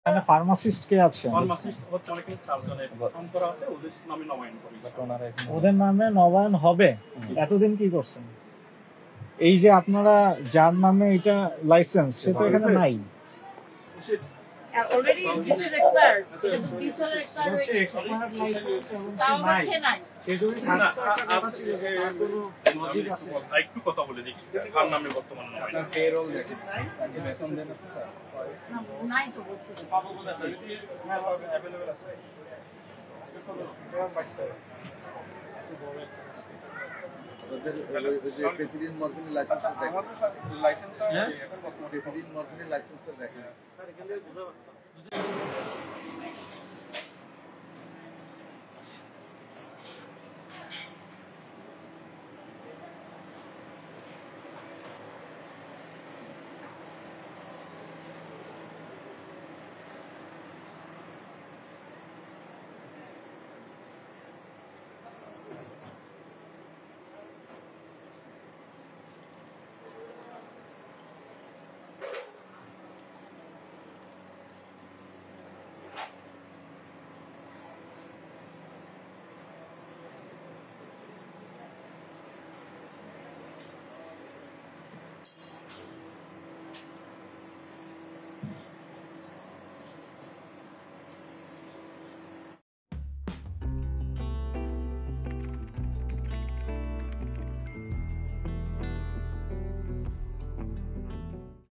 এখানে ফার্মাসিস্ট কে আছে? ফার্মাসিস্ট হচ্ছে অনেক চারজনের ফর্ম করা আছে, ওদের নামে নবায়ন করি। ওদের নামে নবায়ন হবে। এতদিন কি করছেন? এই যে আপনারা যার নামে এটা লাইসেন্স, সে তো এখানে নাই। already this is expired. This is expired. বলছে expired license এবং সে তাও নাই। সে নাই। সে যদি থাকতো একটা কথা ছিল যে তার কোনো লজিক আছে। একটু কথা বলে দেখি কার নামে বর্তমানে নবায়ন। পেরোল দেখেন বেতন দেন না, নাই তো বলছে। অ্যাভেলেবল আছে ওদের যে পেথিলিন মরফিনের লাইসেন্সটা দেখেন, লাইসেন্সটা পেথিলিন মরফিনের লাইসেন্সটা দেখেন।